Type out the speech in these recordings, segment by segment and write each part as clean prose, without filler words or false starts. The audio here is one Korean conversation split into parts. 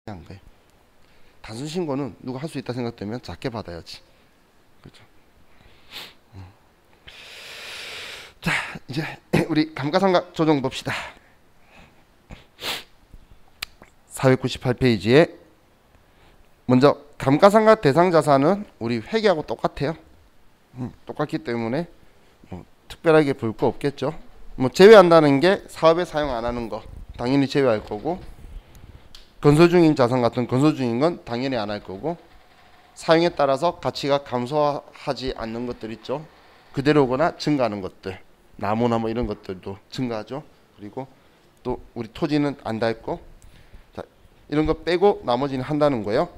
한 거예요. 단순 신고는 누가 할 수 있다 생각되면 작게 받아야지. 그렇죠? 자, 이제 우리 감가상각 조정 봅시다. 498페이지에 먼저 감가상각 대상 자산은 우리 회계하고 똑같아요. 똑같기 때문에 뭐 특별하게 볼 거 없겠죠. 뭐 제외한다는 게 사업에 사용 안 하는 거 당연히 제외할 거고, 건설 중인 자산 같은 건설 중인 건 당연히 안 할 거고, 사용에 따라서 가치가 감소하지 않는 것들 있죠. 그대로거나 증가하는 것들, 나무나 뭐 이런 것들도 증가하죠. 그리고 또 우리 토지는 안 닳고, 자, 이런 거 빼고 나머지는 한다는 거예요.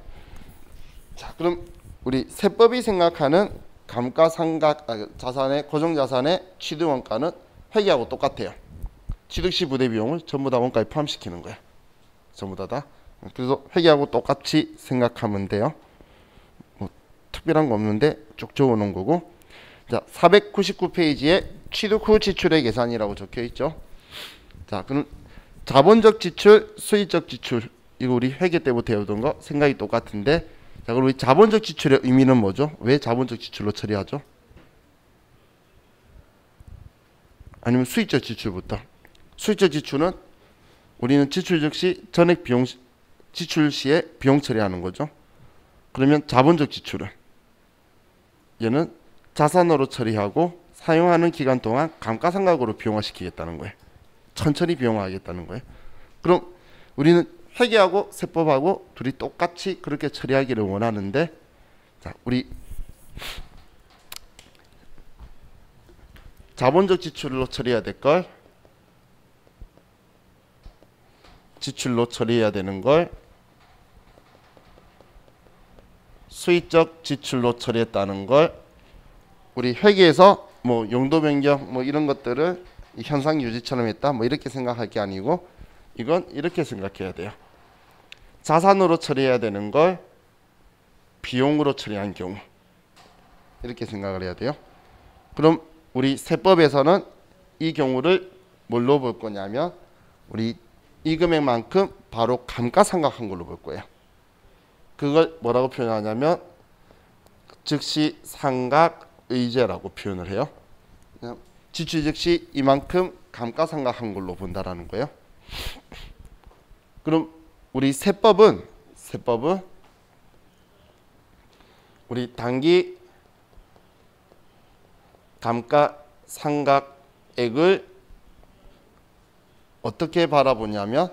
자, 그럼 우리 세법이 생각하는 감가상각 자산의 고정자산의 취득원가는 회계하고 똑같아요. 취득시 부대비용을 전부 다 원가에 포함시키는 거야. 전부 다. 그래서 회계하고 똑같이 생각하면 돼요. 뭐 특별한 거 없는데 쭉 적어놓은 거고. 자, 499페이지에 취득 후 지출의 계산이라고 적혀 있죠. 자, 그럼 자본적 지출, 수익적 지출, 이거 우리 회계 때부터 배우던 거 생각이 똑같은데, 자, 그럼 우리 자본적 지출의 의미는 뭐죠? 왜 자본적 지출로 처리하죠? 아니면 수익적 지출부터. 수익적 지출은 우리는 지출 즉시 전액 비용 지출 시에 비용 처리하는 거죠. 그러면 자본적 지출은 얘는 자산으로 처리하고 사용하는 기간 동안 감가상각으로 비용화시키겠다는 거예요. 천천히 비용화하겠다는 거예요. 그럼 우리는 회계하고 세법하고 둘이 똑같이 그렇게 처리하기를 원하는데, 자, 우리 자본적 지출로 처리해야 될 걸 지출로 처리해야 되는 걸 수익적 지출로 처리했다는 걸 우리 회계에서 뭐 용도 변경 뭐 이런 것들을 현상 유지처럼 했다 뭐 이렇게 생각할 게 아니고, 이건 이렇게 생각해야 돼요. 자산으로 처리해야 되는 걸 비용으로 처리한 경우 이렇게 생각을 해야 돼요. 그럼 우리 세법에서는 이 경우를 뭘로 볼 거냐면 우리 이 금액만큼 바로 감가상각한 걸로 볼 거예요. 그걸 뭐라고 표현하냐면 즉시 상각의제라고 표현을 해요. 지출 즉시 이만큼 감가상각한 걸로 본다라는 거예요. 그럼 우리 세법은 우리 단기 감가상각액을 어떻게 바라보냐면,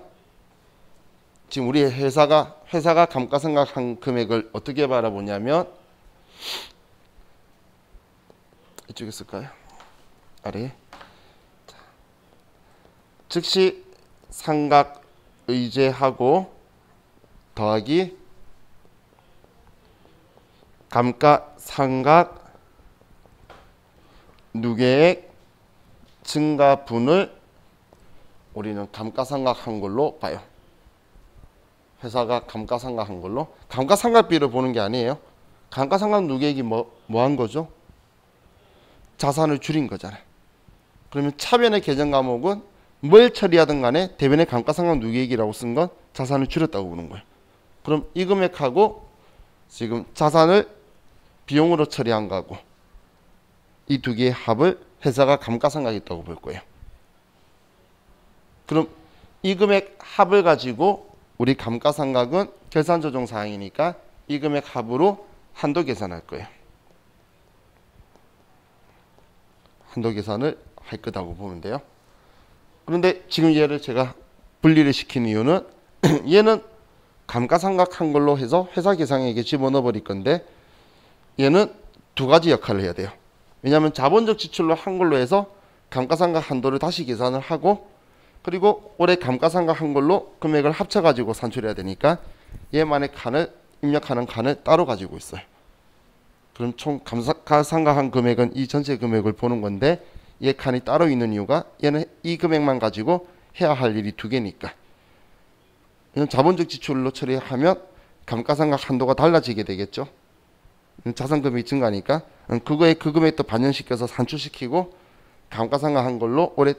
지금 우리 회사가 감가상각한 금액을 어떻게 바라보냐면, 이쪽에 쓸까요? 아래. 즉시 상각의제하고 더하기 감가상각 누계액 증가분을 우리는 감가상각한 걸로 봐요. 회사가 감가상각한 걸로. 감가상각비를 보는 게 아니에요. 감가상각 누계액이 뭐 한 거죠? 자산을 줄인 거잖아요. 그러면 차변의 계정 과목은 뭘 처리하든 간에 대변의 감가상각 누계액이라고 쓴 건 자산을 줄였다고 보는 거예요. 그럼 이 금액하고 지금 자산을 비용으로 처리한 거하고 이 두 개의 합을 회사가 감가상각했다고 볼 거예요. 그럼 이 금액 합을 가지고 우리 감가상각은 결산조정 사항이니까 이 금액 합으로 한도 계산할 거예요. 한도 계산을 할 거다고 보면 돼요. 그런데 지금 얘를 제가 분리를 시킨 이유는 얘는 감가상각한 걸로 해서 회사 계산액에 집어넣어 버릴 건데, 얘는 두 가지 역할을 해야 돼요. 왜냐하면 자본적 지출로 한 걸로 해서 감가상각 한도를 다시 계산을 하고, 그리고 올해 감가상각 한 걸로 금액을 합쳐가지고 산출해야 되니까 얘만의 칸을 입력하는 칸을 따로 가지고 있어요. 그럼 총 감가상각한 금액은 이 전체 금액을 보는 건데, 얘 칸이 따로 있는 이유가 얘는 이 금액만 가지고 해야 할 일이 두 개니까. 자본적 지출로 처리하면 감가상각 한도가 달라지게 되겠죠. 자산 금액이 증가하니까 그거에 그 금액도 반영시켜서 산출시키고 감가상각 한 걸로 올해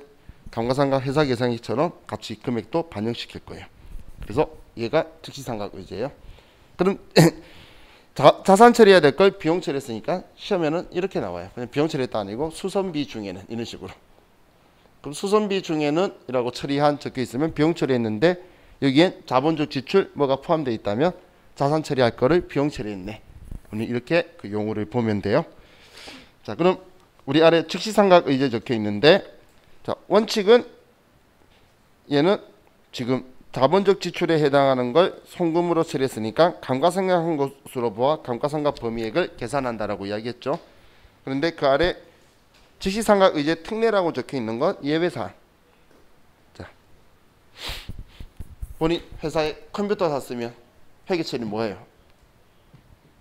감가상각 회사 계산액처럼 같이 금액도 반영시킬 거예요. 그래서 얘가 즉시상각의제예요. 그럼 자산 처리해야 될 걸 비용 처리했으니까 시험에는 이렇게 나와요. 그냥 비용 처리했다 아니고 수선비 중에는 이런 식으로. 그럼 수선비 중에는 이라고 처리한 적혀 있으면 비용 처리했는데 여기엔 자본적 지출 뭐가 포함되어 있다면 자산 처리할 거를 비용 처리했네. 이렇게 그 용어를 보면 돼요. 자, 그럼 우리 아래 즉시상각의제 적혀 있는데, 자, 원칙은 얘는 지금 자본적 지출에 해당하는 걸 송금으로 처리했으니까 감가상각한 것으로 보아 감가상각 범위액을 계산한다라고 이야기했죠. 그런데 그 아래 즉시상각의제 특례라고 적혀 있는 건 예외사항. 자, 본인 회사에 컴퓨터 샀으면 회계 처리 뭐예요?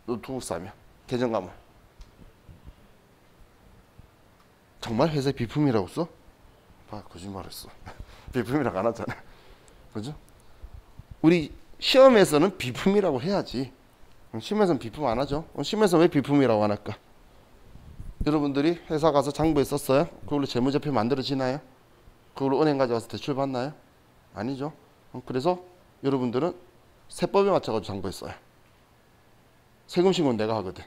노트북 사면 계정 가면 정말 회사의 비품이라고 써? 봐, 거짓말했어. 비품이라고 안 하잖아. 그죠? 우리 시험에서는 비품이라고 해야지. 시험에서는 비품 안 하죠. 시험에서 왜 비품이라고 안 할까? 여러분들이 회사 가서 장부에 썼어요? 그걸로 재무제표 만들어지나요? 그걸로 은행 가져가서 대출 받나요? 아니죠. 그래서 여러분들은 세법에 맞춰가지고 장부에 써요. 세금 신고는 내가 하거든.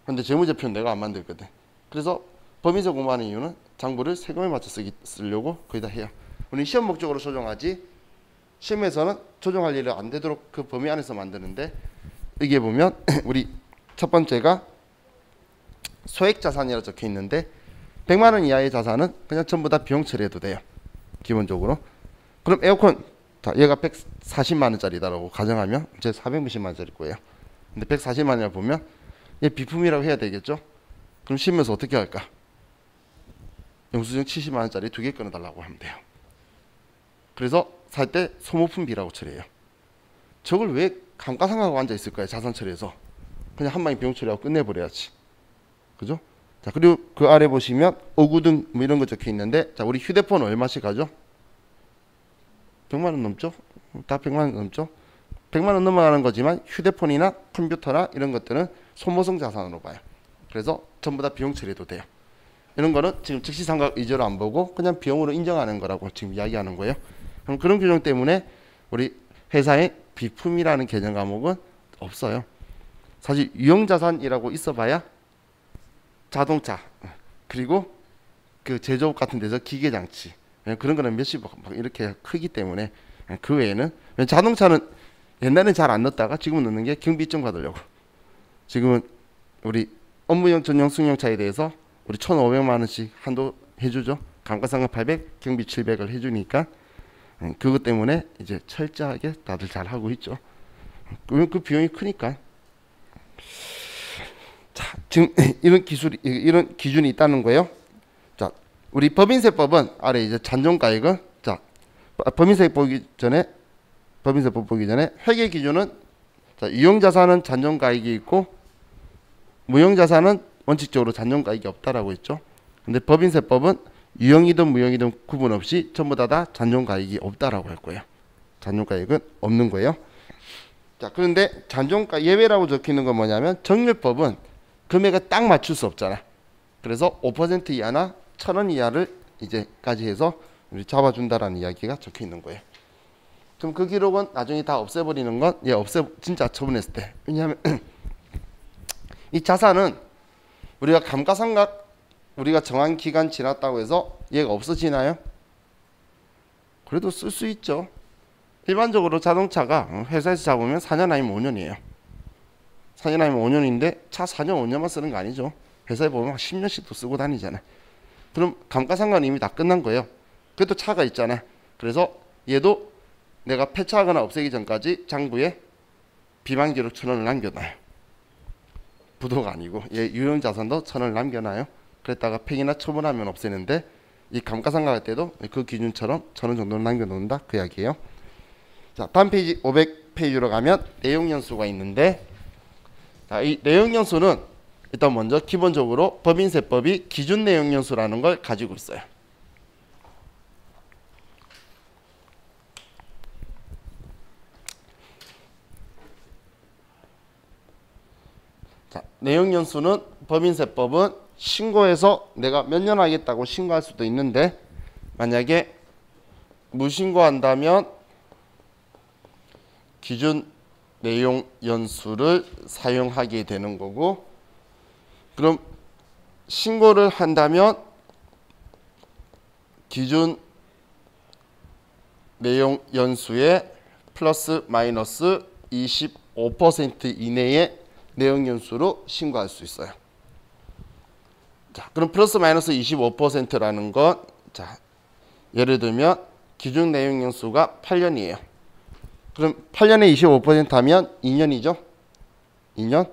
근데 재무제표는 내가 안 만들거든. 그래서 법인세 공부하는 이유는 장부를 세금에 맞춰 쓰려고 거의 다 해요. 우리 시험 목적으로 조정하지 시험에서는 조정할 일이 안 되도록 그 범위 안에서 만드는데, 여기에 보면 우리 첫 번째가 소액자산이라고 적혀 있는데 100만 원 이하의 자산은 그냥 전부 다 비용 처리해도 돼요. 기본적으로. 그럼 에어컨, 자, 얘가 140만 원짜리다라고 가정하면 이제 460만 원짜리 거예요. 근데 140만 원이라 보면 얘 비품이라고 해야 되겠죠. 그럼 시험에서 어떻게 할까? 영수증 70만 원짜리 2개 끊어달라고 하면 돼요. 그래서 살 때 소모품비라고 처리해요. 저걸 왜 감가상각하고 앉아 있을 거예요? 자산 처리해서 그냥 한 방에 비용 처리하고 끝내버려야지. 그죠? 자, 그리고 그 아래 보시면 오구등 뭐 이런 거 적혀 있는데, 자, 우리 휴대폰 얼마씩 하죠? 100만 원 넘죠? 다 100만 원 넘죠? 100만 원 넘어가는 거지만 휴대폰이나 컴퓨터나 이런 것들은 소모성 자산으로 봐요. 그래서 전부 다 비용 처리해도 돼요. 이런 거는 지금 즉시상각 의제로 안 보고 그냥 비용으로 인정하는 거라고 지금 이야기하는 거예요. 그럼 그런 규정 때문에 우리 회사에 비품이라는 개념 과목은 없어요. 사실 유형자산이라고 있어봐야 자동차, 그리고 그 제조업 같은 데서 기계장치, 그런 거는 몇십억 막 이렇게 크기 때문에 그 외에는, 자동차는 옛날엔 잘 안 넣었다가 지금은 넣는 게 경비증 받으려고. 지금은 우리 업무용 전용 승용차에 대해서 우리 1,500만 원씩 한도 해주죠. 감가상각 800, 경비 700을 해주니까 그것 때문에 이제 철저하게 다들 잘 하고 있죠. 그 비용이 크니까. 자, 지금 이런 기준이 있다는 거예요. 자, 우리 법인세법은 아래 이제 잔존가액은, 자, 법인세법 보기 전에 회계 기준은, 자, 유형자산은 잔존가액이 있고 무형자산은 원칙적으로 잔존가액이 없다라고 했죠. 근데 법인세법은 유형이든 무형이든 구분 없이 전부 다 잔존가액이 없다라고 할 거예요. 잔존가액은 없는 거예요. 자, 그런데 잔존가 예외라고 적혀 있는 건 뭐냐면, 정률법은 금액을 딱 맞출 수 없잖아. 그래서 5% 이하나 1,000원 이하를 이제까지 해서 우리 잡아준다라는 이야기가 적혀 있는 거예요. 그럼 그 기록은 나중에 다 없애버리는 건, 진짜 처분했을 때. 왜냐하면 이 자산은 우리가 감가상각 우리가 정한 기간 지났다고 해서 얘가 없어지나요? 그래도 쓸 수 있죠. 일반적으로 자동차가 회사에서 잡으면 4년 아니면 5년이에요. 4년 아니면 5년인데 차 4년 5년만 쓰는 거 아니죠. 회사에 보면 10년씩도 쓰고 다니잖아요. 그럼 감가상각은 이미 다 끝난 거예요. 그래도 차가 있잖아요. 그래서 얘도 내가 폐차하거나 없애기 전까지 장부에 비만기록 1,000원을 남겨놔요. 부도가 아니고 얘 유형자산도 1,000원을 남겨놔요. 그랬다가 폐기나 처분하면 없애는데, 이 감가상각 할 때도 그 기준처럼 1,000원 정도는 남겨놓는다, 그 이야기예요. 자, 다음 페이지 500페이지로 가면 내용연수가 있는데, 자, 이 내용연수는 일단 먼저 기본적으로 법인세법이 기준 내용연수라는 걸 가지고 있어요. 자, 내용연수는 법인세법은 신고해서 내가 몇 년 하겠다고 신고할 수도 있는데, 만약에 무신고한다면 기준 내용 연수를 사용하게 되는 거고, 그럼 신고를 한다면 기준 내용 연수에 플러스 마이너스 25% 이내의 내용 연수로 신고할 수 있어요. 자, 그럼 플러스 마이너스 25%라는 건, 자, 예를 들면 기준 내용 연수가 8년이에요. 그럼 8년에 25% 하면 2년이죠. 2년.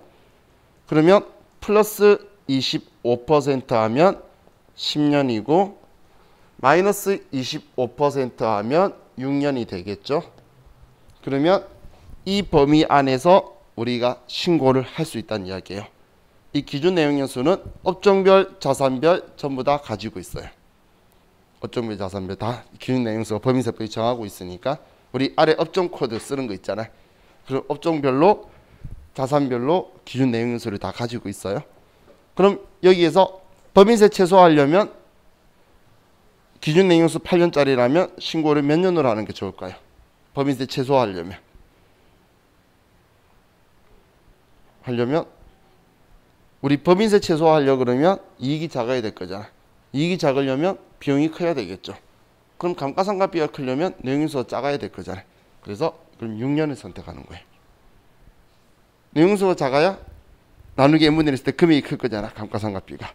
그러면 플러스 25% 하면 10년이고 마이너스 25% 하면 6년이 되겠죠. 그러면 이 범위 안에서 우리가 신고를 할 수 있다는 이야기예요. 이 기준 내용 연수는 업종별, 자산별 전부 다 가지고 있어요. 업종별, 자산별 다 기준 내용 연수가 법인세법이 정하고 있으니까 우리 아래 업종 코드 쓰는 거 있잖아요. 그럼 업종별로, 자산별로 기준 내용 연수를 다 가지고 있어요. 그럼 여기에서 법인세 최소화하려면 기준 내용 연수 8년짜리라면 신고를 몇 년으로 하는 게 좋을까요? 법인세 최소화하려면 우리 법인세 최소화하려고 그러면 이익이 작아야 될 거잖아. 이익이 작으려면 비용이 커야 되겠죠. 그럼 감가상각비가 크려면 내용연수가 작아야 될 거잖아요. 그래서 그럼 6년을 선택하는 거예요. 내용연수가 작아야 나누기 n분의 1 했을 때 금액이 클 거잖아. 감가상각비가.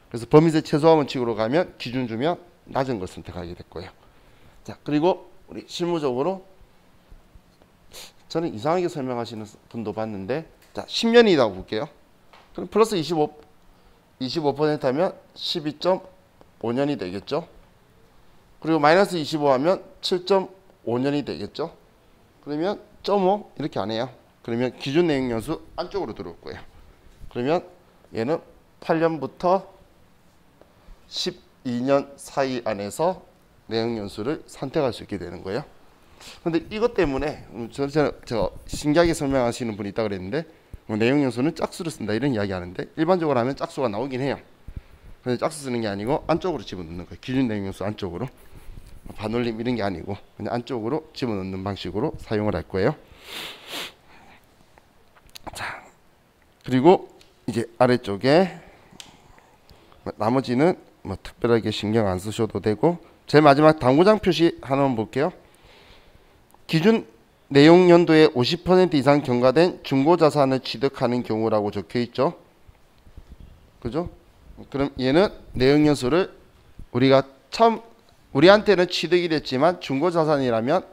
그래서 법인세 최소화 원칙으로 가면 기준 주면 낮은 걸 선택하게 될 거예요. 자, 그리고 우리 실무적으로 저는 이상하게 설명하시는 분도 봤는데, 자, 10년이라고 볼게요. 그럼 플러스 25% 하면 12.5년이 되겠죠. 그리고 마이너스 25 하면 7.5년이 되겠죠. 그러면 0.5 이렇게 안 해요. 그러면 기준 내용 연수 안쪽으로 들어올 거예요. 그러면 얘는 8년부터 12년 사이 안에서 내용 연수를 선택할 수 있게 되는 거예요. 근데 이것 때문에 제가 신기하게 설명하시는 분이 있다 그랬는데, 내용 연수는 짝수를 쓴다 이런 이야기 하는데, 일반적으로 하면 짝수가 나오긴 해요. 근데 짝수 쓰는 게 아니고 안쪽으로 집어넣는 거예요. 기준 내용 연수 안쪽으로. 반올림 이런 게 아니고 그냥 안쪽으로 집어넣는 방식으로 사용을 할 거예요. 자, 그리고 이제 아래쪽에 나머지는 뭐 특별하게 신경 안 쓰셔도 되고, 제일 마지막 당구장 표시 하나만 볼게요. 기준 내용 연도에 50% 이상 경과된 중고 자산을 취득하는 경우라고 적혀 있죠. 그죠? 그럼 얘는 내용 연수를 우리가 우리한테는 취득이 됐지만 중고 자산이라면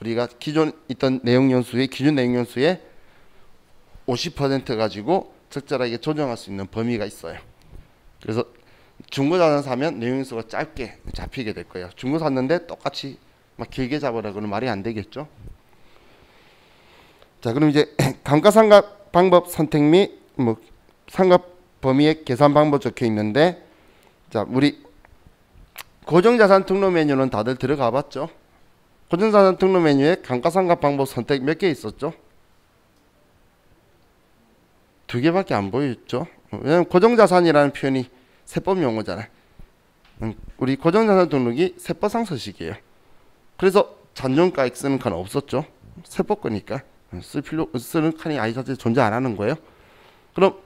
우리가 기존 있던 내용 연수의 기준 내용 연수의 50% 가지고 적절하게 조정할 수 있는 범위가 있어요. 그래서 중고 자산 사면 내용 연수가 짧게 잡히게 될 거예요. 중고 샀는데 똑같이 막 길게 잡으라 그러면 말이 안 되겠죠. 자, 그럼 이제 감가상각 방법 선택 및 뭐 상각 범위의 계산 방법 적혀 있는데, 자, 우리 고정자산 등록 메뉴는 다들 들어가 봤죠? 고정자산 등록 메뉴에 감가상각 방법 선택 몇 개 있었죠? 2개밖에 안 보였죠? 왜냐면 고정자산이라는 표현이 세법 용어잖아요. 우리 고정자산 등록이 세법상 서식이에요. 그래서 잔존가 X는 칸 없었죠. 세법 거니까 쓰는 칸이 아예 자체 존재 안 하는 거예요. 그럼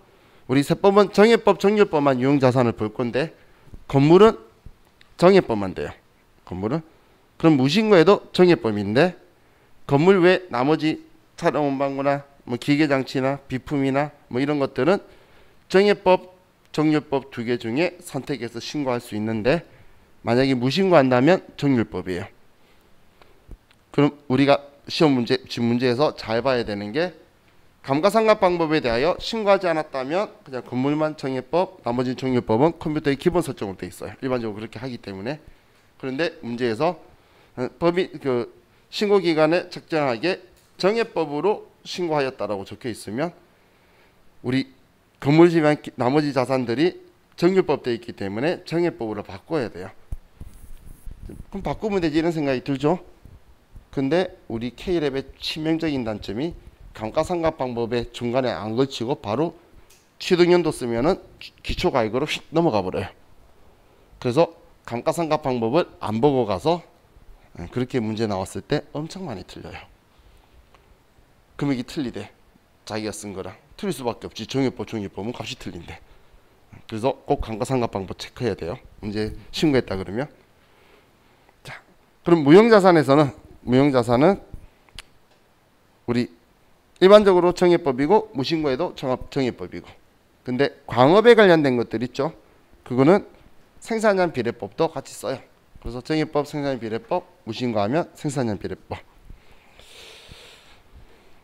우리 세법은 정해법, 정률법만 유형자산을 볼 건데, 건물은 정해법만 돼요. 건물은. 그럼 무신고에도 정해법인데, 건물 외 나머지 촬영 원방구나 뭐 기계장치나 비품이나 뭐 이런 것들은 정해법, 정률법 2개 중에 선택해서 신고할 수 있는데, 만약에 무신고한다면 정률법이에요. 그럼 우리가 시험 문제, 집 문제에서 잘 봐야 되는 게, 감가상각 방법에 대하여 신고하지 않았다면 그냥 건물만 정해법, 나머지 정률법은 컴퓨터의 기본 설정으로 되어 있어요. 일반적으로 그렇게 하기 때문에. 그런데 문제에서 법이 신고 기간에 적정하게 정해법으로 신고하였다라고 적혀 있으면 우리 건물 지방 나머지 자산들이 정률법 되어 있기 때문에 정해법으로 바꿔야 돼요. 그럼 바꾸면 되지 이런 생각이 들죠. 근데 우리 K랩의 치명적인 단점이 감가상각 방법에 중간에 안 걸치고 바로 취득연도 쓰면은 기초가액으로 휙 넘어가 버려요. 그래서 감가상각 방법을 안 보고 가서 그렇게 문제 나왔을 때 엄청 많이 틀려요. 금액이 틀리대. 자기가 쓴 거랑 틀릴 수밖에 없지. 정액법, 종이법은 값이 틀린데. 그래서 꼭 감가상각 방법 체크해야 돼요. 문제 신고했다 그러면. 자, 그럼 무형자산에서는 무형자산은 우리 일반적으로 정액법이고 무신고에도 정액법이고. 근데 광업에 관련된 것들 있죠. 그거는 생산량 비례법도 같이 써요. 그래서 정액법, 생산량 비례법, 무신고하면 생산량 비례법.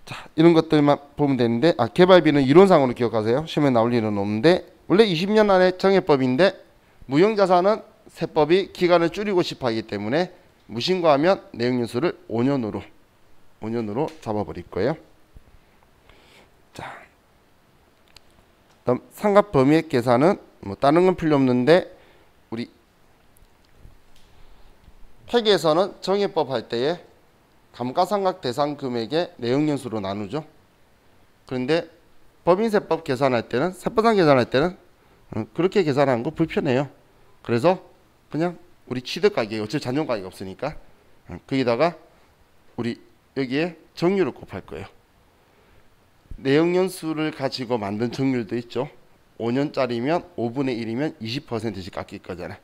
자, 이런 것들만 보면 되는데, 개발비는 이론상으로 기억하세요. 시험에 나올 일은 없는데, 원래 20년 안에 정액법인데 무형자산은 세법이 기간을 줄이고 싶어 하기 때문에 무신고하면 내용연수를 5년으로 잡아버릴 거예요. 자, 다음 상각 범위액 계산은 뭐 다른 건 필요 없는데, 우리 회계에서는 정액법 할 때에 감가상각 대상 금액의 내용연수로 나누죠. 그런데 법인세법 계산할 때는, 세법상 계산할 때는 그렇게 계산하는 거 불편해요. 그래서 그냥 우리 취득가격, 어차피 잔존가격이 없으니까 거기다가 우리 여기에 정률을 곱할 거예요. 내용연수를 가지고 만든 정률도 있죠. 5년짜리면 5분의 1이면 20%씩 깎일 거잖아요.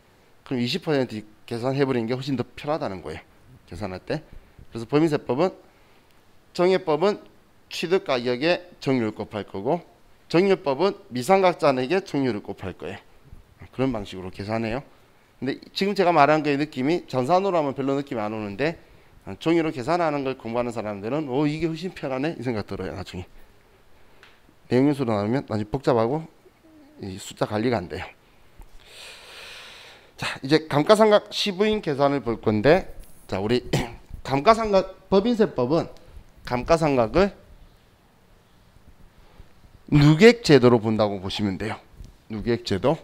그럼 20% 계산해버리는 게 훨씬 더 편하다는 거예요. 계산할 때. 그래서 법인세법은, 정액법은 취득가격에 정률을 곱할 거고, 정률법은 미상각잔액에 정률을 곱할 거예요. 그런 방식으로 계산해요. 근데 지금 제가 말한 거의 느낌이 전산으로 하면 별로 느낌이 안 오는데, 종이로 계산하는 걸 공부하는 사람들은 이게 훨씬 편하네 이 생각 들어요. 나중에 내용연수로 나누면 나중에 복잡하고 이 숫자 관리가 안 돼요. 자, 이제 감가상각 시부인 계산을 볼 건데, 자, 우리 감가상각 법인세법은 감가상각을 누객제도로 본다고 보시면 돼요. 누객제도.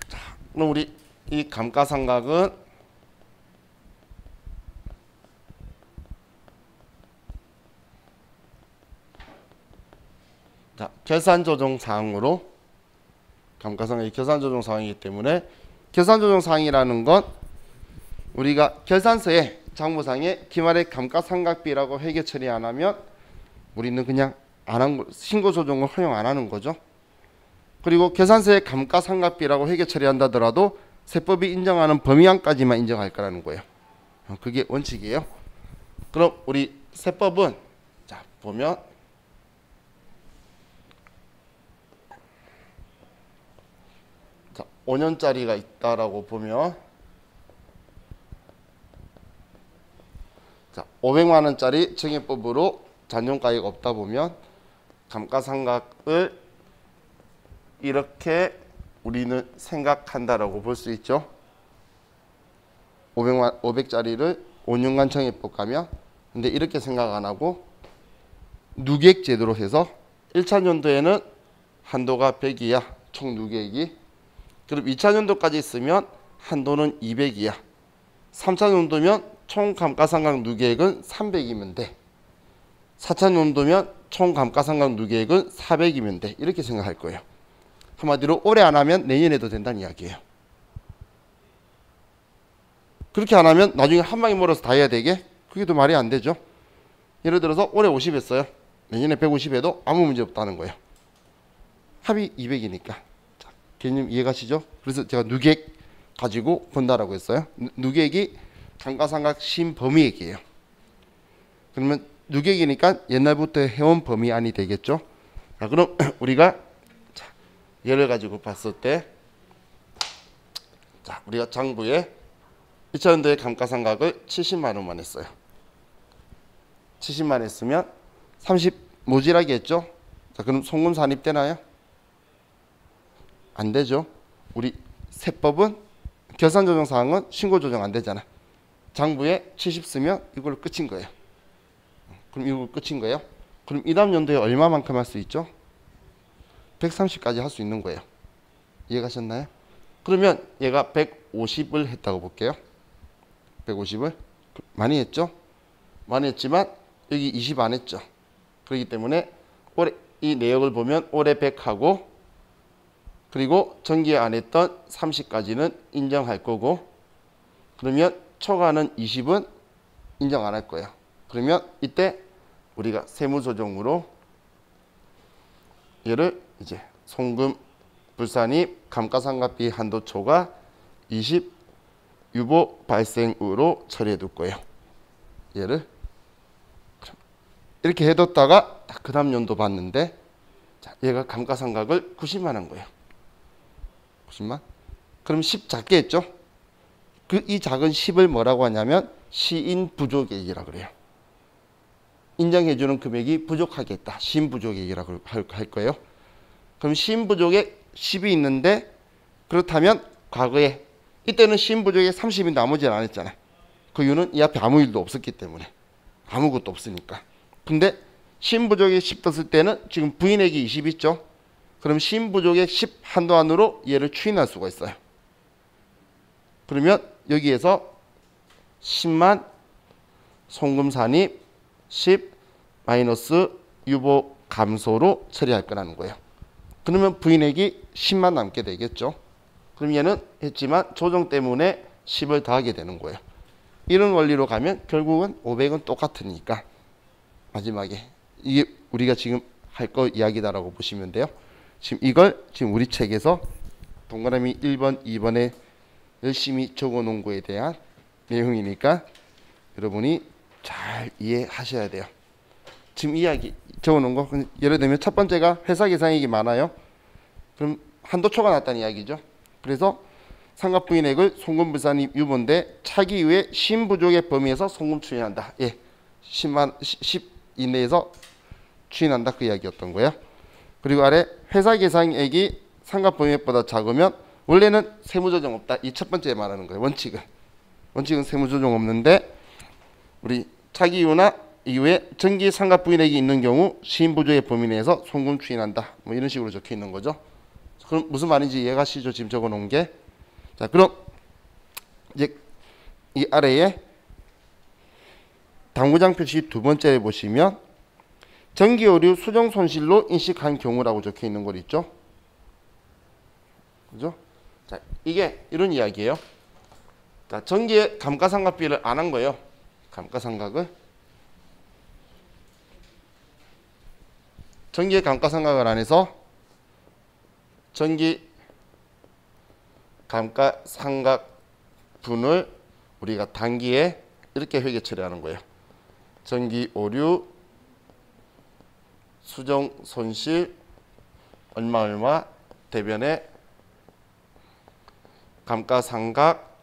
자, 그럼 우리 이 감가상각은 자, 결산조정 사항으로, 감가상각이 결산조정 사항이기 때문에, 결산조정 사항이라는 건 우리가 결산서에 장부상에 기말에 감가상각비라고 회계 처리 안 하면 우리는 그냥 안 한 거, 신고조정을 허용 안 하는 거죠. 그리고 결산서에 감가상각비라고 회계 처리한다더라도 세법이 인정하는 범위안까지만 인정할 거라는 거예요. 그게 원칙이에요. 그럼 우리 세법은 자 보면 자 5년짜리가 있다라고 보면 자 500만 원짜리 정액법으로 잔존가액 없다 보면 감가상각을 이렇게 우리는 생각한다라고 볼 수 있죠. 500짜리를 5년간 정액법 가면 근데 이렇게 생각 안 하고 누객 제도로 해서 1차 연도에는 한도가 100이야. 총 누객이. 그럼 2차 연도까지 있으면 한도는 200이야. 3차 연도면 총 감가상각 누계액은 300이면 돼. 4차 연도면 총 감가상각 누계액은 400이면 돼. 이렇게 생각할 거예요. 한마디로 올해 안 하면 내년에도 된다는 이야기예요. 그렇게 안 하면 나중에 한 방에 몰아서 다 해야 되게? 그게 더 말이 안 되죠. 예를 들어서 올해 50 했어요. 내년에 150 해도 아무 문제 없다는 거예요. 합이 200이니까. 자, 개념 이해가시죠? 그래서 제가 누객 가지고 본다라고 했어요. 누객이 감가상각 신범위액이에요. 그러면 누객이니까 옛날부터 해온 범위안이 되겠죠. 자, 그럼 우리가 예를 가지고 봤을 때 자, 우리가 장부에 2000년도에 감가상각을 70만 원만 했어요. 70만 했으면 30 모질하게 했죠. 자, 그럼 송금 산입되나요? 안 되죠. 우리 세법은 결산조정사항은 신고조정 안 되잖아. 장부에 70 쓰면 이걸로 끝인 거예요. 그럼 이거 끝인 거예요. 그럼 이 다음 연도에 얼마만큼 할 수 있죠? 130까지 할 수 있는 거예요. 이해가셨나요? 그러면 얘가 150을 했다고 볼게요. 150을 많이 했죠? 많이 했지만 여기 20 안 했죠. 그렇기 때문에 올해 이 내역을 보면 올해 100하고 그리고 전기에 안 했던 30까지는 인정할 거고 그러면 초과하는 20은 인정 안 할 거예요. 그러면 이때 우리가 세무조정으로 얘를 이제 송금 불산입 감가상각비 한도 초과 20 유보 발생으로 처리해 둘 거예요. 얘를 이렇게 해뒀다가 그 다음 연도 봤는데 자, 얘가 감가상각을 90만 한 거예요. 90만? 그럼 10 작게 했죠? 이 작은 10을 뭐라고 하냐면 시인 부족액이라 그래요. 인정해주는 금액이 부족하게 했다. 시인 부족액이라고 할 거예요. 그럼 시인 부족액 10이 있는데 그렇다면 과거에 이때는 시인 부족액 30이 나머지는 안 했잖아. 그 이유는 이 앞에 아무 일도 없었기 때문에. 아무것도 없으니까. 근데 시인 부족액 10 떴을 때는 지금 부인액이 20 있죠? 그럼 시인 부족액 10 한도 안으로 얘를 추인할 수가 있어요. 그러면 여기에서 10만 송금 산입 10 마이너스 유보 감소로 처리할 거라는 거예요. 그러면 부인액이 10만 남게 되겠죠. 그럼 얘는 했지만 조정 때문에 10을 더하게 되는 거예요. 이런 원리로 가면 결국은 500은 똑같으니까 마지막에 이게 우리가 지금 할 거 이야기다라고 보시면 돼요. 지금 이걸 지금 우리 책에서 동그라미 1번, 2번에 열심히 적어 놓은 거에 대한 내용이니까 여러분이 잘 이해하셔야 돼요. 지금 이야기 적어 놓은 거 예를 들면 첫 번째가 회사 계상액이 많아요. 그럼 한도초가 났다는 이야기죠. 그래서 상각부인액을 송금불산입 유보인데 차기 이후에 시인부족의 범위에서 송금 추인한다. 예, 10 이내에서 추인한다 그 이야기였던 거예요. 그리고 아래 회사 계상액이 상각범위액보다 작으면 원래는 세무조정 없다. 이 첫 번째 말하는 거예요. 원칙은 세무조정 없는데 우리 차기 이후에 정기 상각부인액이 있는 경우 시인부족의 범위 내에서 송금 추인한다. 뭐 이런 식으로 적혀 있는 거죠. 그럼 무슨 말인지 이해가시죠? 지금 적어 놓은 게. 자, 그럼 이제 이 아래에 당구장 표시 두 번째에 보시면 정기 오류 수정 손실로 인식한 경우라고 적혀 있는 거 있죠? 그죠? 자, 이게 이런 이야기예요. 자, 정기의 감가상각비를 안 한 거예요. 감가상각을. 정기의 감가상각을 안 해서 정기 감가상각분을 우리가 단기에 이렇게 회계 처리하는 거예요. 정기 오류 수정 손실 얼마 대변에 감가상각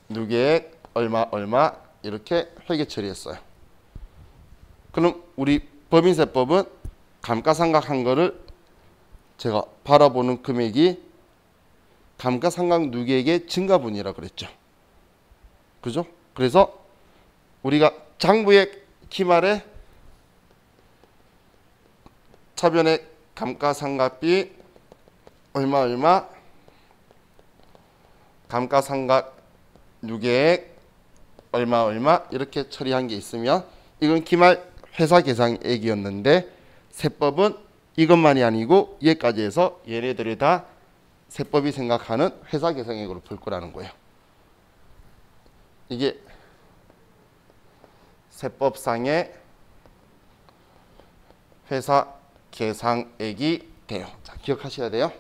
누계액 얼마 이렇게 회계 처리했어요. 그럼 우리 법인세법은 감가상각 한 거를 제가 바라보는 금액이 감가상각 누계액의 증가분이라 그랬죠. 그죠? 그래서 우리가 장부의 기말에 차변액 감가상각비 얼마 감가상각 누계액 얼마 이렇게 처리한 게 있으면 이건 기말 회사 계상액이었는데 세법은 이것만이 아니고 얘까지 해서 얘네들이 다 세법이 생각하는 회사 계상액으로 볼 거라는 거예요. 이게 세법상의 회사 계상액이 돼요. 자, 기억하셔야 돼요.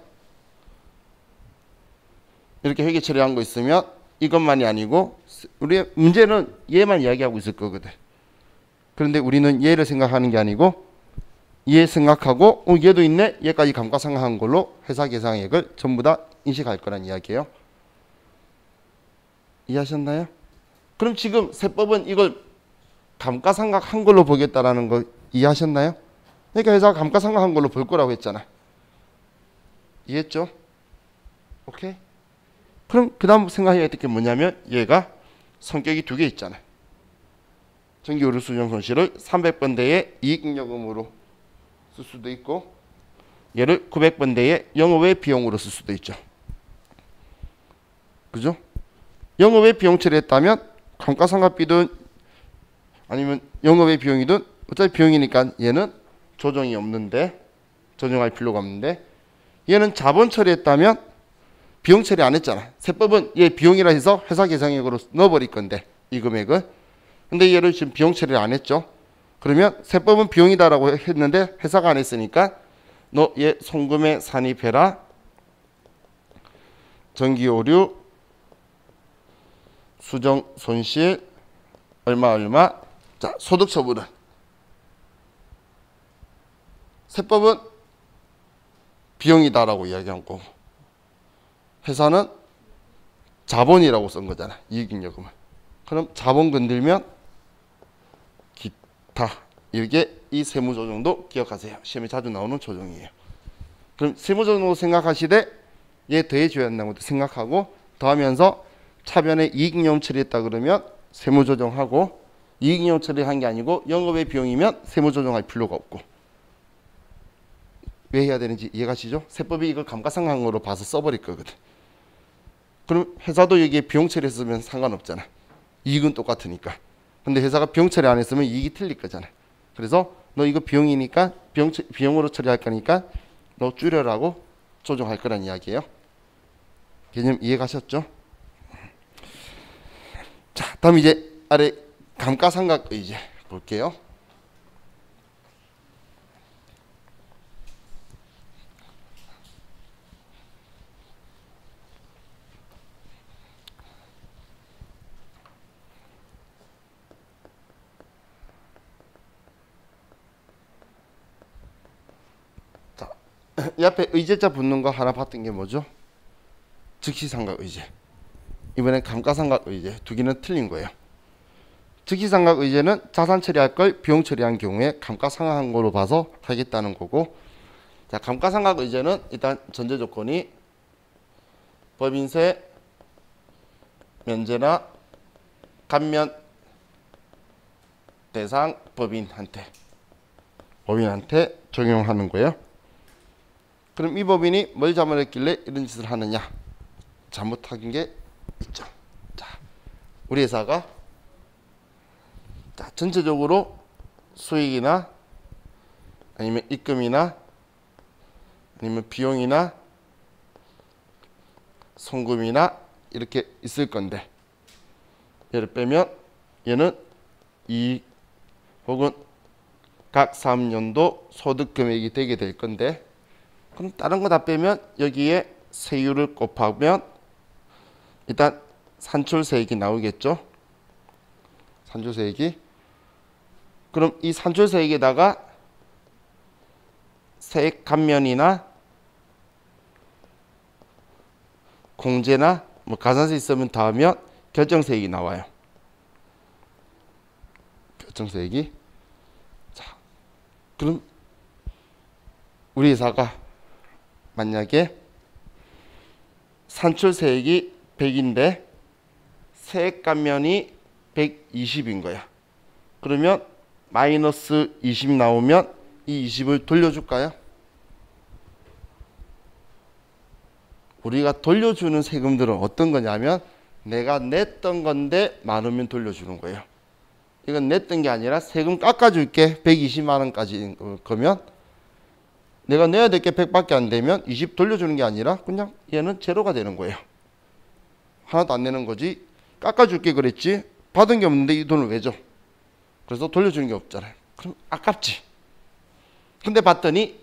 이렇게 회계 처리한 거 있으면 이것만이 아니고 우리의 문제는 얘만 이야기하고 있을 거거든. 그런데 우리는 얘를 생각하는 게 아니고 얘 생각하고 얘도 있네. 얘까지 감가상각한 걸로 회사 계상액을 전부 다 인식할 거란 이야기예요. 이해하셨나요? 그럼 지금 세법은 이걸 감가상각한 걸로 보겠다라는 거 이해하셨나요? 그러니까 회사가 감가상각한 걸로 볼 거라고 했잖아. 이해했죠? 오케이? 그럼 그 다음 생각해야 될 게 뭐냐면 얘가 성격이 두 개 있잖아. 정기오류 수정 손실을 300번대의 이익잉여금으로 쓸 수도 있고 얘를 900번대의 영업외 비용으로 쓸 수도 있죠. 그죠? 영업외 비용 처리했다면 감가상각비든 아니면 영업외 비용이든 어차피 비용이니까 얘는 조정이 없는데 조정할 필요가 없는데 얘는 자본 처리했다면 비용 처리 안 했잖아. 세법은 얘 비용이라 해서 회사 계산액으로 넣어버릴 건데 이 금액을. 근데 얘를 지금 비용 처리를 안 했죠. 그러면 세법은 비용이다라고 했는데 회사가 안 했으니까 너 얘 송금에 산입해라. 정기 오류, 수정 손실 얼마. 자, 소득 처분은 세법은 비용이다라고 이야기한 거고 회사는 자본이라고 쓴 거잖아. 이익잉여금을. 그럼 자본 건들면 기타. 이게 이 세무조정도 기억하세요. 시험에 자주 나오는 조정이에요. 그럼 세무조정으로 생각하시되 얘 더해줘야 한다는 것도 생각하고 더하면서 차변에 이익잉여금 처리했다 그러면 세무조정하고 이익잉여금 처리한 게 아니고 영업의 비용이면 세무조정할 필요가 없고. 왜 해야 되는지 이해가시죠? 세법이 이걸 감가상각으로 봐서 써버릴 거거든. 그럼 회사도 여기에 비용 처리했으면 상관없잖아. 이익은 똑같으니까. 근데 회사가 비용 처리 안 했으면 이익이 틀릴 거잖아. 그래서 너 이거 비용이니까 비용으로 처리할 거니까 너 줄여라고 조정할 거란 이야기예요. 개념 이해가셨죠? 자, 다음 이제 아래 감가상각의제 볼게요. 자, 이 앞에 의제자 붙는 거 하나 봤던 게 뭐죠? 즉시상각의제. 이번엔 감가상각의제. 두 개는 틀린 거예요. 즉시상각의제는 자산 처리할 걸 비용 처리한 경우에 감가상각한 걸로 봐서 하겠다는 거고, 자, 감가상각의제는 일단 전제 조건이 법인세 면제나 감면 대상 법인한테 적용하는 거예요. 그럼 이 법인이 뭘 잘못했길래 이런 짓을 하느냐? 잘못한 게 있죠. 자, 우리 회사가 자, 전체적으로 수익이나 아니면 입금이나 아니면 비용이나 송금이나 이렇게 있을 건데 얘를 빼면 얘는 이익 혹은 각 3년도 소득 금액이 되게 될 건데, 그럼 다른 거 다 빼면 여기에 세율을 곱하면 일단 산출세액이 나오겠죠. 산출세액이. 그럼 이 산출세액에다가 세액 감면이나 공제나 뭐 가산세 있으면 더하면 결정세액이 나와요. 결정세액이. 자, 그럼 우리 회사가 만약에 산출세액이 100인데 세액 감면이 120인 거야. 그러면 마이너스 20 나오면 이 20을 돌려줄까요? 우리가 돌려주는 세금들은 어떤 거냐면 내가 냈던 건데 많으면 돌려주는 거예요. 이건 냈던 게 아니라 세금 깎아줄게 120만 원까지 거면 내가 내야 될 게 100밖에 안 되면 20 돌려주는 게 아니라 그냥 얘는 제로가 되는 거예요. 하나도 안 내는 거지. 깎아줄게 그랬지. 받은 게 없는데 이 돈을 왜 줘? 그래서 돌려주는 게 없잖아요. 그럼 아깝지. 근데 봤더니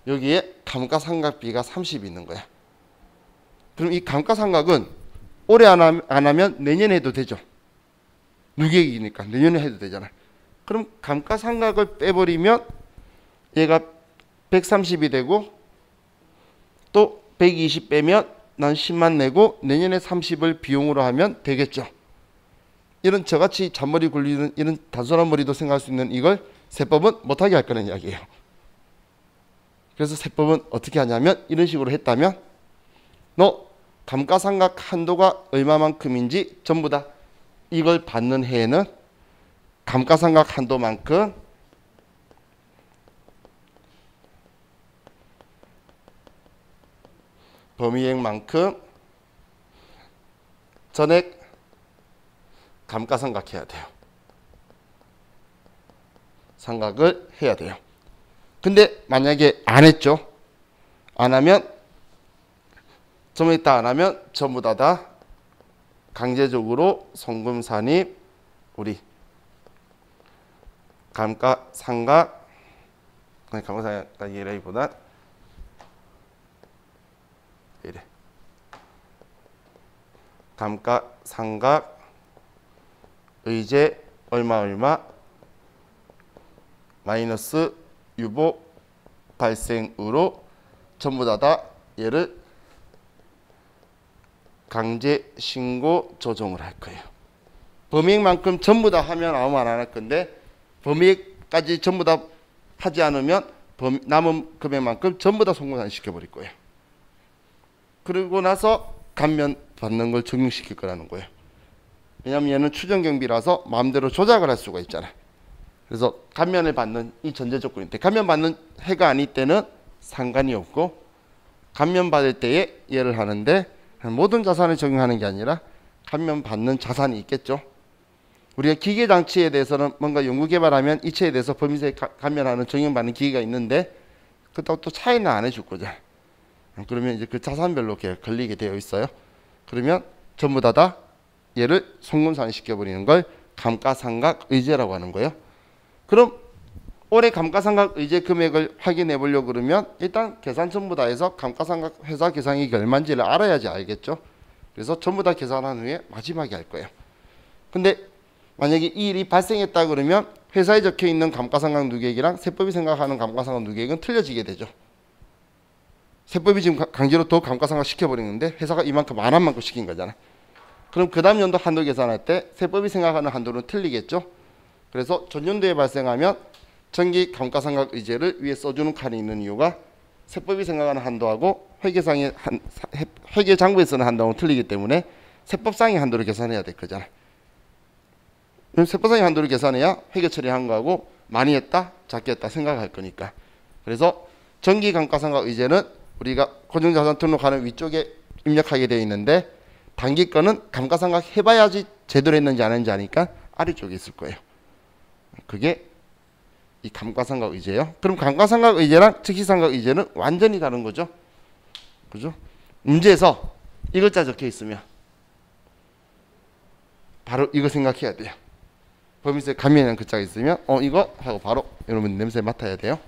여기에 감가상각비가 30 있는 거야. 그럼 이 감가상각은 올해 안 하면 내년에 해도 되죠. 누계획이니까 내년에 해도 되잖아. 그럼 감가상각을 빼버리면 얘가 130이 되고 또 120 빼면 난 10만 내고 내년에 30을 비용으로 하면 되겠죠. 이런 저같이 잔머리 굴리는 이런 단순한 머리도 생각할 수 있는 이걸 세법은 못하게 할 거는 이야기예요. 그래서 세법은 어떻게 하냐면 이런 식으로 했다면 너 감가상각 한도가 얼마만큼인지 전부 다 이걸 받는 해에는 감가상각 한도만큼 범위액만큼 전액 감가상각해야 돼요. 상각을 해야 돼요. 근데 만약에 안 했죠. 안 하면 전부 있다 안 하면 전부 다 강제적으로 송금산입 우리 감가상각 아니 감가상각이라기보다 이래 감가상각 의제 얼마 마이너스 유보 발생으로 전부 다 얘를 강제 신고 조정을 할 거예요. 범위액만큼 전부 다 하면 아무 말 안 할 건데 범위액까지 전부 다 하지 않으면 남은 금액만큼 전부 다 송금산 시켜버릴 거예요. 그리고 나서 감면 받는 걸 적용시킬 거라는 거예요. 왜냐하면 얘는 추정경비라서 마음대로 조작을 할 수가 있잖아요. 그래서 감면을 받는 이 전제 조건인데 감면 받는 해가 아닐 때는 상관이 없고 감면 받을 때에 얘를 하는데 모든 자산을 적용하는 게 아니라 감면 받는 자산이 있겠죠. 우리가 기계 장치에 대해서는 뭔가 연구 개발하면 이체에 대해서 범위세 감면하는 적용받는 기계가 있는데 그렇다고 또 차이는 안 해줄 거잖아요. 그러면 이제 그 자산별로 걸리게 되어 있어요. 그러면 전부 다 얘를 송금산 시켜버리는 걸 감가상각 의제라고 하는 거예요. 그럼 올해 감가상각 의제 금액을 확인해 보려고 그러면 일단 계산 전부 다 해서 감가상각 회사 계산액이 얼마인지를 알아야지 알겠죠. 그래서 전부 다 계산한 후에 마지막에 할 거예요. 근데 만약에 이 일이 발생했다 그러면 회사에 적혀 있는 감가상각 누계액이랑 세법이 생각하는 감가상각 누계액은 틀려지게 되죠. 세법이 지금 강제로 더 감가상각 시켜버리는데 회사가 이만큼 안 한 만큼 시킨 거잖아. 그럼 그 다음 연도 한도 계산할 때 세법이 생각하는 한도는 틀리겠죠. 그래서 전년도에 발생하면 정기 감가상각 의제를 위에 써주는 칸이 있는 이유가 세법이 생각하는 한도하고 회계장부에 쓰는 한도하고 틀리기 때문에 세법상의 한도를 계산해야 될 거잖아. 그럼 세법상의 한도를 계산해야 회계 처리한 거하고 많이 했다 작게 했다 생각할 거니까. 그래서 정기 감가상각 의제는 우리가 고정자산 등록하는 위쪽에 입력하게 되어 있는데 단기 거는 감가상각 해봐야지 제대로 했는지 안 했는지 아니까 아래쪽에 있을 거예요. 그게 이 감가상각 의제예요. 그럼 감가상각 의제랑 즉시상각 의제는 완전히 다른 거죠. 그죠? 문제에서 이 글자 적혀 있으면 바로 이거 생각해야 돼요. 범위세 감면이라는 글자가 있으면 이거 하고 바로 여러분 냄새 맡아야 돼요.